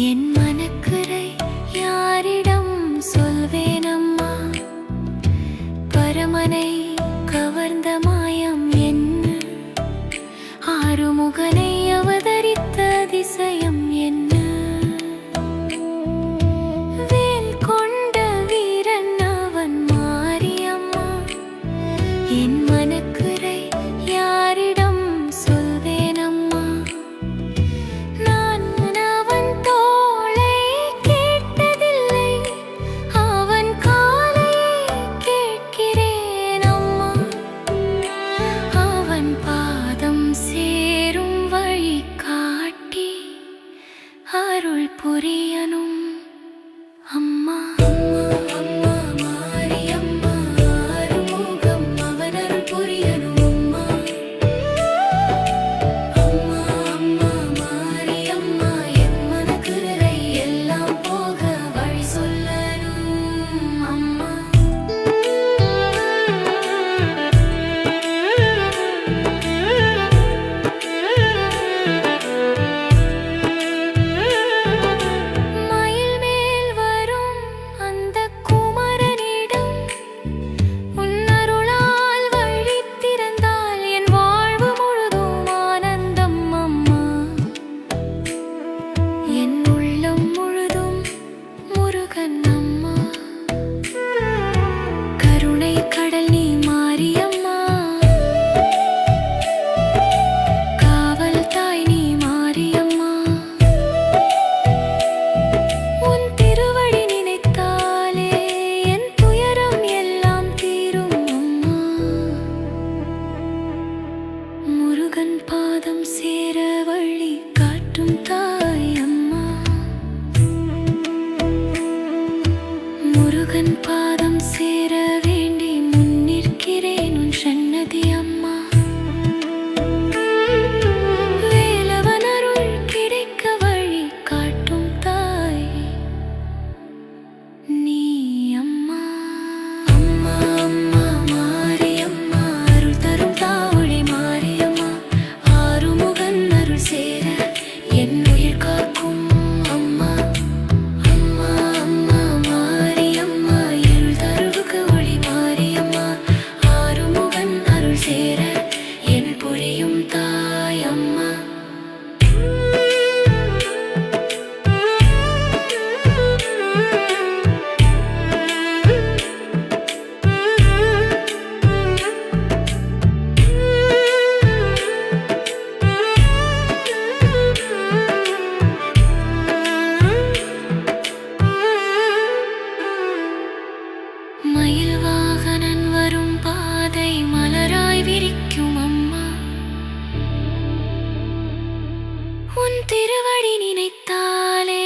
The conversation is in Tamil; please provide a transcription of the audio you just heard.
என் மனக்குறை யாரிடம் சொல்வேனம்மா? பரமனை கவர்ந்த மாயம் என்ன? ஆறுமுகனை அவதரித்த அதிசயம் என்ன? வேல் கொண்ட வீரன் அவன் மாரியம்மா. என் மனக்குறை யாரிடம் சொல்வேனம்மா? நான் அவன் தோளை கேட்டதில்லை, அவன் காலையை கேட்கிறேன் அம்மா. அவன் பாதம் சேரும் வழி காட்டி அருள் புரியணும் அம்மா. அம்மா மாரியம்மா, ஆறுமுகம் அவன் அருள் புரியணும் அம்மா. அம்மா அம்மா மாரியம்மா, என் மனக்குறை எல்லாம் போக வழி சொல்லணும் அம்மா. மயில் மேல் வரும் அந்த குமரனிடம் உன் அருளால் வழி திறந்தால் என் வாழ்வு முழுதும் ஆனந்தம் அம்மா. என் உள்ளம் முழுதும் முருகன் அம்மா. கருணை கடல் நீ மாரியம்மா, காவல் தாய் நீ மாரியம்மா. உன் திருவடி நினைத்தாலே என் துயரம் எல்லாம் தீரும் அம்மா. முருகன் பாதம் சேர வழி காட்டும் தாய் அம்மா. முருகன் பாதம் சேர வேண்டி முன்னிற்கிறேன் உன் சன்னதி அம்மா. வேலவன் அருள் கிடைக்க வழி காட்டும் தாய் நீ அம்மா. அம்மா அம்மா மாரியம்மா, அருள் தரும் தாவொளி மாரியம்மா. ஆறுமுகன் அருள் சேர என் உயிர் காக்கும் அம்மா. அம்மா அம்மா மாரியம்மா, இருள் தருவுக்கு ஒளி மாரியம்மா. ஆறுமுகன் அருள் சேர என் புரியும் தாய் அம்மா. மயில் வாகனன் வரும் பாதை மலராய் விரிக்கும் அம்மா. உன் திருவடி நினைத்தாலே